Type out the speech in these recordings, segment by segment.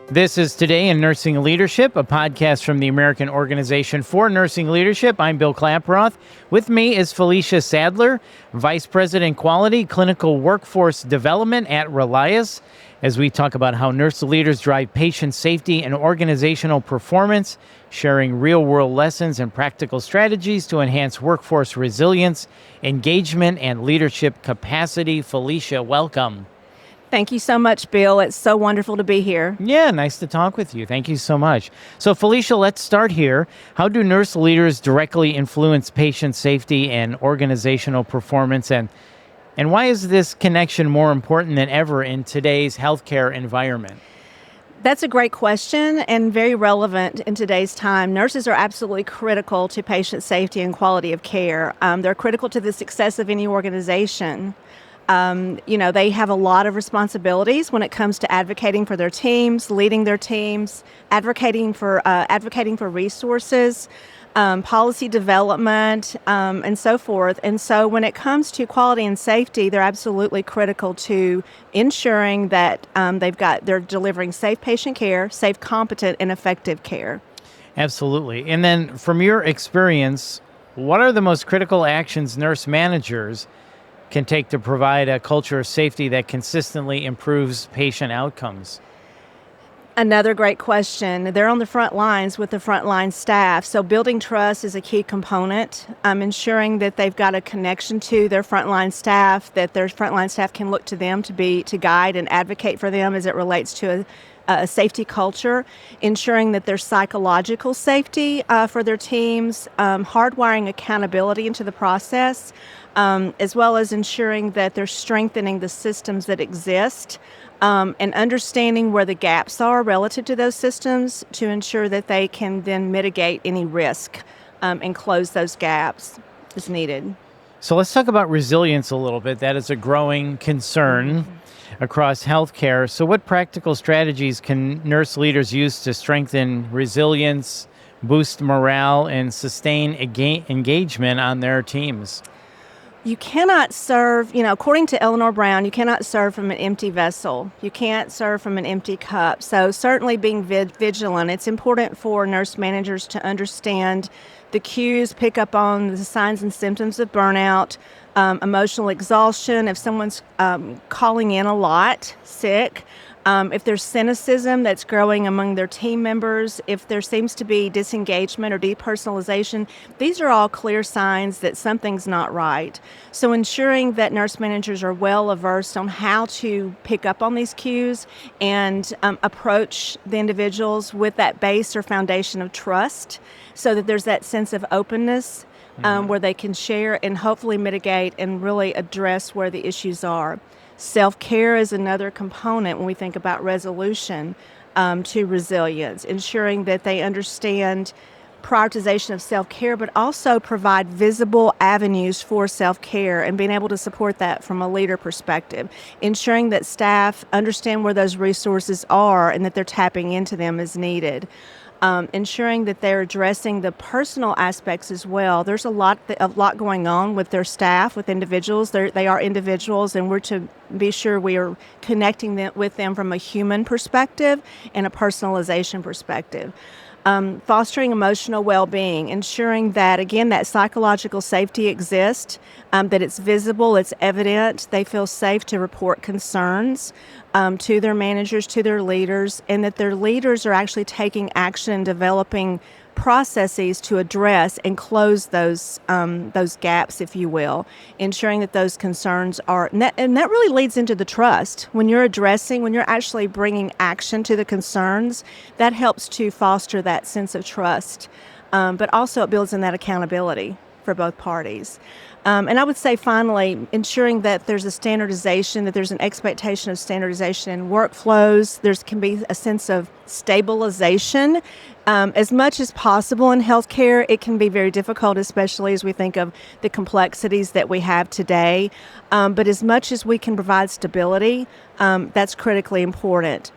This is Today in Nursing Leadership, a podcast from the American Organization for Nursing Leadership. I'm Bill Klaproth. With me is Felicia Sadler, Vice President Quality, Clinical Workforce Development at Relias, as we talk about how nurse leaders drive patient safety and organizational performance, sharing real-world lessons and practical strategies to enhance workforce resilience, engagement, and leadership capacity. Felicia, welcome. Thank you so much, Bill. It's so wonderful to be here. Yeah, nice to talk with you. Thank you so much. So, Felicia, let's start here. How do nurse leaders directly influence patient safety and organizational performance? And why is this connection more important than ever in today's healthcare environment? That's a great question and very relevant in today's time. Nurses are absolutely critical to patient safety and quality of care. They're critical to the success of any organization. They have a lot of responsibilities when it comes to advocating for their teams, leading their teams, advocating for resources, policy development, and so forth. And so when it comes to quality and safety, they're absolutely critical to ensuring that they're delivering safe patient care, safe, competent, and effective care. Absolutely. And then from your experience, what are the most critical actions nurse managers can take to provide a culture of safety that consistently improves patient outcomes? Another great question. They're on the front lines with the frontline staff. So building trust is a key component. Ensuring that they've got a connection to their frontline staff, that their frontline staff can look to them to guide and advocate for them as it relates to a safety culture, ensuring that there's psychological safety for their teams, hardwiring accountability into the process, as well as ensuring that they're strengthening the systems that exist, and understanding where the gaps are relative to those systems to ensure that they can then mitigate any risk and close those gaps as needed. So let's talk about resilience a little bit. That is a growing concern across healthcare. So what practical strategies can nurse leaders use to strengthen resilience, boost morale, and sustain engagement on their teams? You cannot serve, according to Eleanor Brown, you cannot serve from an empty vessel. You can't serve from an empty cup. So certainly being vigilant. It's important for nurse managers to understand the cues, pick up on the signs and symptoms of burnout, emotional exhaustion, if someone's calling in a lot, sick, if there's cynicism that's growing among their team members, if there seems to be disengagement or depersonalization, these are all clear signs that something's not right. So ensuring that nurse managers are well versed on how to pick up on these cues and approach the individuals with that base or foundation of trust so that there's that sense of openness where they can share and hopefully mitigate and really address where the issues are. Self-care is another component when we think about resolution to resilience, ensuring that they understand prioritization of self-care, but also provide visible avenues for self-care and being able to support that from a leader perspective, ensuring that staff understand where those resources are and that they're tapping into them as needed. Ensuring that they're addressing the personal aspects as well. There's a lot going on with their staff, with individuals. They are individuals, and we're to be sure we are connecting with them from a human perspective and a personalization perspective. Fostering emotional well-being, ensuring that, again, that psychological safety exists, that it's visible, it's evident, they feel safe to report concerns to their managers, to their leaders, and that their leaders are actually taking action and developing processes to address and close those gaps, if you will, ensuring that those concerns are, and that really leads into the trust. When you're actually bringing action to the concerns, that helps to foster that sense of trust, but also it builds in that accountability for both parties. And I would say, finally, ensuring that there's a standardization, that there's an expectation of standardization in workflows. There can be a sense of stabilization. As much as possible in healthcare, it can be very difficult, especially as we think of the complexities that we have today. But as much as we can provide stability, that's critically important.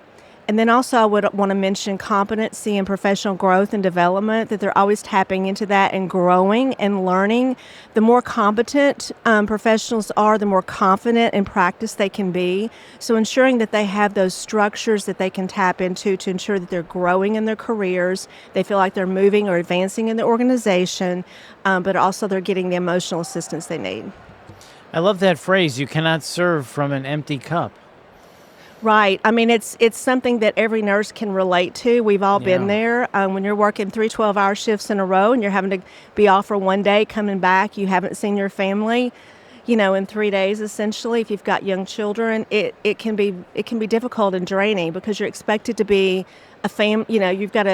And then also I would want to mention competency and professional growth and development, that they're always tapping into that and growing and learning. The more competent professionals are, the more confident in practice they can be. So ensuring that they have those structures that they can tap into to ensure that they're growing in their careers, they feel like they're moving or advancing in the organization, but also they're getting the emotional assistance they need. I love that phrase, you cannot serve from an empty cup. Right. I mean, it's something that every nurse can relate to. We've all been Yeah. there. When you're working 3 12-hour shifts in a row and you're having to be off for one day, coming back, you haven't seen your family, in 3 days, essentially. If you've got young children, it can be difficult and draining because you're expected to be you've got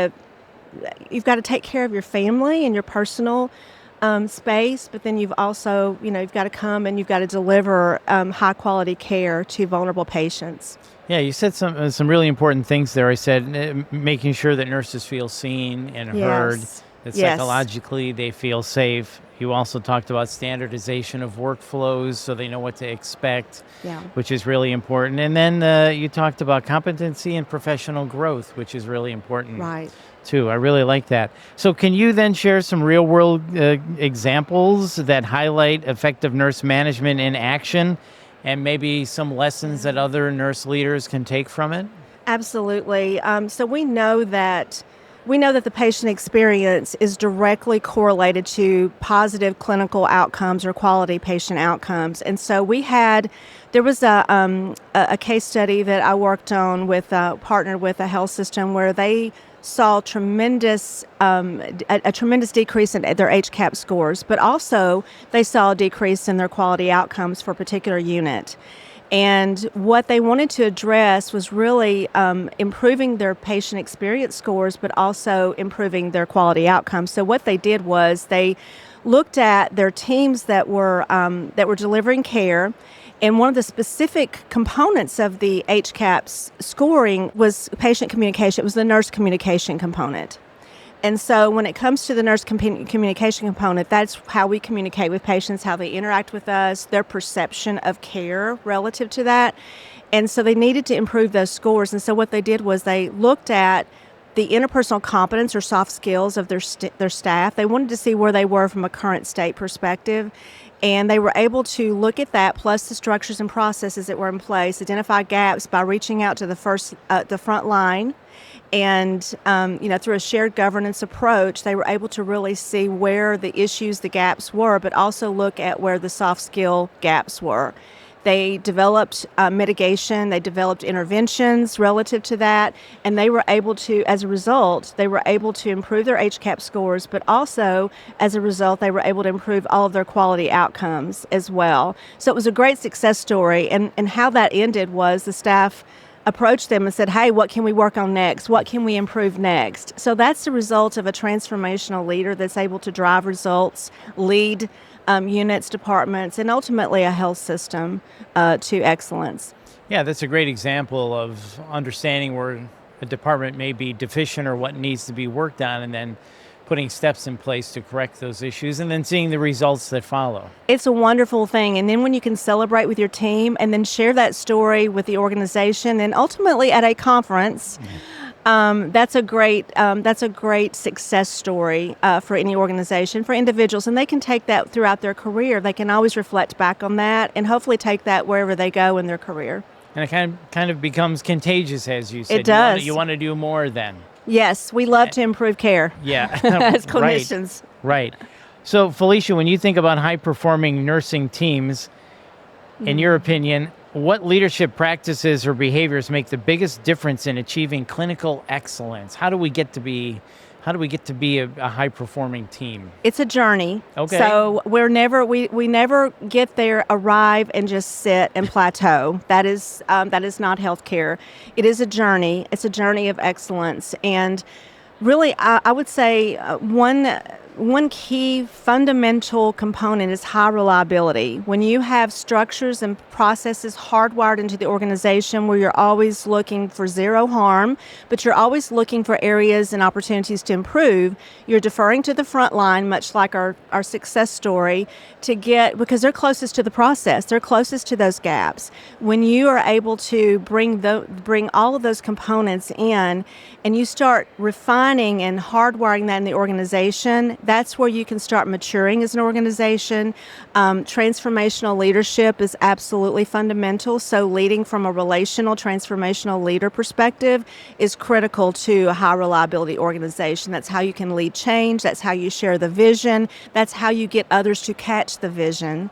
to take care of your family and your personal space, but then you've also, you've got to come and you've got to deliver high quality care to vulnerable patients. Yeah, you said some really important things there. I said making sure that nurses feel seen and heard, that Yes. psychologically they feel safe. You also talked about standardization of workflows so they know what to expect, Yeah. which is really important. And then you talked about competency and professional growth, which is really important. Right. Too. I really like that. So can you then share some real world examples that highlight effective nurse management in action and maybe some lessons that other nurse leaders can take from it? Absolutely. So we know that the patient experience is directly correlated to positive clinical outcomes or quality patient outcomes. And so there was a case study that I worked on partnered with a health system where they saw a tremendous decrease in their HCAP scores, but also they saw a decrease in their quality outcomes for a particular unit. And what they wanted to address was really improving their patient experience scores, but also improving their quality outcomes. So what they did was they looked at their teams that were delivering care. And one of the specific components of the HCAP's scoring was patient communication. It was the nurse communication component. And so when it comes to the nurse communication component, that's how we communicate with patients, how they interact with us, their perception of care relative to that. And so they needed to improve those scores. And so what they did was they looked at the interpersonal competence or soft skills of their staff. They wanted to see where they were from a current state perspective. And they were able to look at that, plus the structures and processes that were in place, identify gaps by reaching out to the front line. And, through a shared governance approach, they were able to really see where the issues, the gaps were, but also look at where the soft skill gaps were. They developed mitigation, they developed interventions relative to that, and they were able to, as a result, they were able to improve their HCAP scores, but also, as a result, they were able to improve all of their quality outcomes as well. So it was a great success story, and how that ended was the staff approached them and said, hey, what can we work on next? What can we improve next? So that's the result of a transformational leader that's able to drive results, lead units, departments, and ultimately a health system to excellence. Yeah, that's a great example of understanding where a department may be deficient or what needs to be worked on, and then putting steps in place to correct those issues and then seeing the results that follow. It's a wonderful thing. And then when you can celebrate with your team and then share that story with the organization and ultimately at a conference, that's a great success story for any organization, for individuals. And they can take that throughout their career. They can always reflect back on that and hopefully take that wherever they go in their career. And it kind of becomes contagious, as you said. It does. You want to do more then. Yes, we love to improve care. Yeah. As clinicians. Right. So, Felicia, when you think about high-performing nursing teams, in your opinion, what leadership practices or behaviors make the biggest difference in achieving clinical excellence? How do we get to be a high-performing team? It's a journey. Okay. So we never get there, arrive, and just sit and plateau. That is not healthcare. It is a journey. It's a journey of excellence. And really, I would say one one key fundamental component is high reliability. When you have structures and processes hardwired into the organization where you're always looking for zero harm, but you're always looking for areas and opportunities to improve, you're deferring to the front line, much like our success story, because they're closest to the process, they're closest to those gaps. When you are able to bring all of those components in and you start refining and hardwiring that in the organization, that's where you can start maturing as an organization. Transformational leadership is absolutely fundamental. So leading from a relational, transformational leader perspective is critical to a high reliability organization. That's how you can lead change. That's how you share the vision. That's how you get others to catch the vision.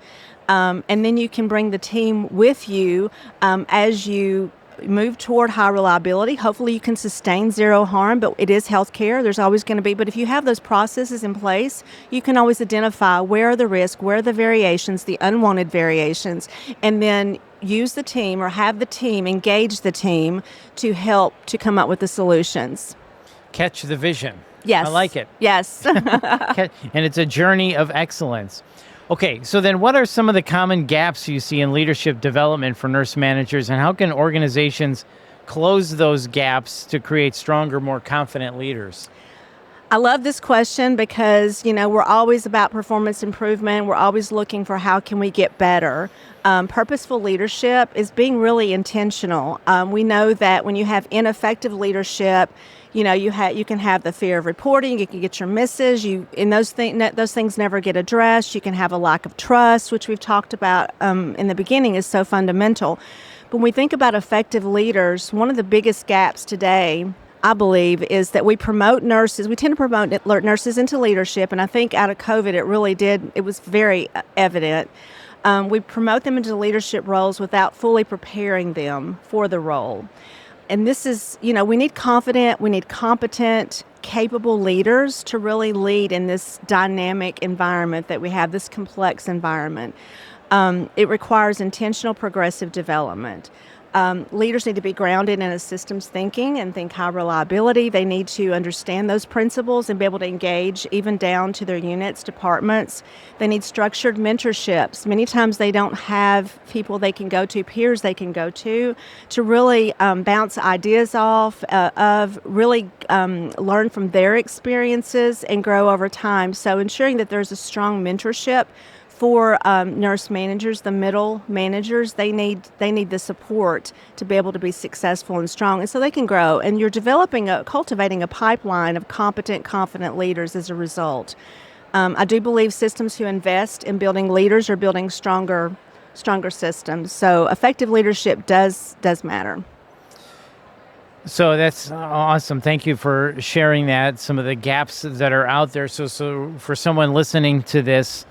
And then you can bring the team with you as you move toward high reliability. Hopefully you can sustain zero harm, but it is healthcare. There's always going to be, but if you have those processes in place, you can always identify where are the risks, where are the variations, the unwanted variations, and then use the team or have the team engage the team to help to come up with the solutions. Catch the vision. Yes. I like it. Yes. And it's a journey of excellence. Okay, so then what are some of the common gaps you see in leadership development for nurse managers, and how can organizations close those gaps to create stronger, more confident leaders? I love this question because, we're always about performance improvement. We're always looking for how can we get better. Purposeful leadership is being really intentional. We know that when you have ineffective leadership, you can have the fear of reporting. You can get your misses. Those things never get addressed. You can have a lack of trust, which we've talked about in the beginning, is so fundamental. But when we think about effective leaders, one of the biggest gaps today, I believe, is that we promote nurses. We tend to promote nurses into leadership, and I think out of COVID, it was very evident. We promote them into leadership roles without fully preparing them for the role. And this is, we need confident, we need competent, capable leaders to really lead in this dynamic environment that we have, this complex environment. It requires intentional progressive development. Leaders need to be grounded in a systems thinking and think high reliability. They need to understand those principles and be able to engage even down to their units, departments. They need structured mentorships. Many times they don't have people they can go to, peers they can go to really bounce ideas off of, really learn from their experiences and grow over time. So ensuring that there's a strong mentorship for nurse managers, the middle managers, they need the support to be able to be successful and strong, and so they can grow. And you're cultivating a pipeline of competent, confident leaders as a result. I do believe systems who invest in building leaders are building stronger systems. So effective leadership does matter. So that's awesome. Thank you for sharing that. Some of the gaps that are out there. So for someone listening to this,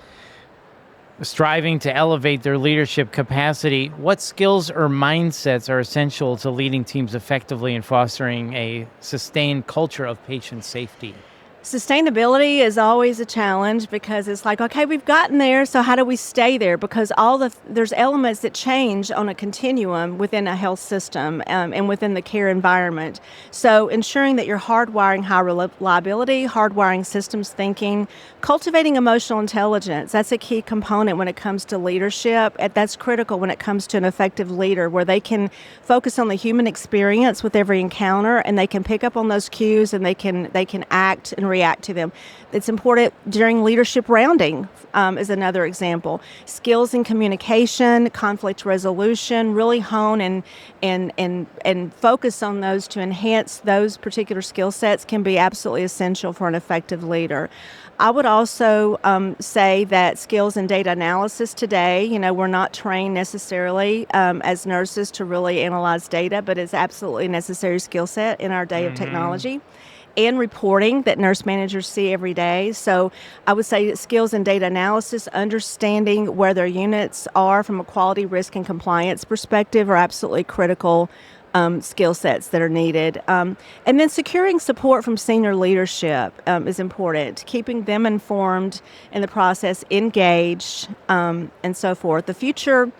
striving to elevate their leadership capacity, what skills or mindsets are essential to leading teams effectively and fostering a sustained culture of patient safety? Sustainability is always a challenge because it's like, okay, we've gotten there, so how do we stay there? Because there's elements that change on a continuum within a health system and within the care environment. So ensuring that you're hardwiring high reliability, hardwiring systems thinking, cultivating emotional intelligence, that's a key component when it comes to leadership. That's critical when it comes to an effective leader, where they can focus on the human experience with every encounter, and they can pick up on those cues, and they can act and react to them. It's important during leadership rounding, is another example. Skills in communication, conflict resolution, really hone and focus on those to enhance those particular skill sets can be absolutely essential for an effective leader. I would also say that skills in data analysis today, we're not trained necessarily as nurses to really analyze data, but it's absolutely a necessary skill set in our day of technology. And reporting that nurse managers see every day. So I would say that skills in data analysis, understanding where their units are from a quality, risk, and compliance perspective are absolutely critical skill sets that are needed. And then securing support from senior leadership is important, keeping them informed in the process, engaged, and so forth. The future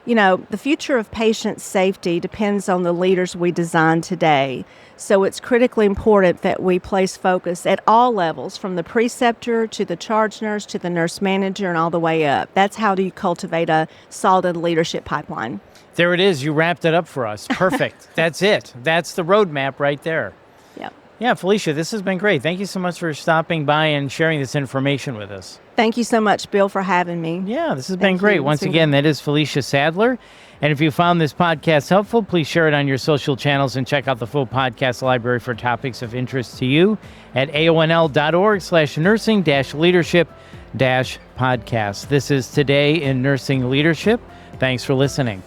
The future of patient safety depends on the leaders we design today. So it's critically important that we place focus at all levels, from the preceptor to the charge nurse to the nurse manager and all the way up. That's how do you cultivate a solid leadership pipeline. There it is. You wrapped it up for us. Perfect. That's it. That's the roadmap right there. Yep. Yeah, Felicia, this has been great. Thank you so much for stopping by and sharing this information with us. Thank you so much, Bill, for having me. Yeah, this has been great. Once again, that is Felicia Sadler. And if you found this podcast helpful, please share it on your social channels and check out the full podcast library for topics of interest to you at aonl.org/nursing-leadership-podcast. This is Today in Nursing Leadership. Thanks for listening.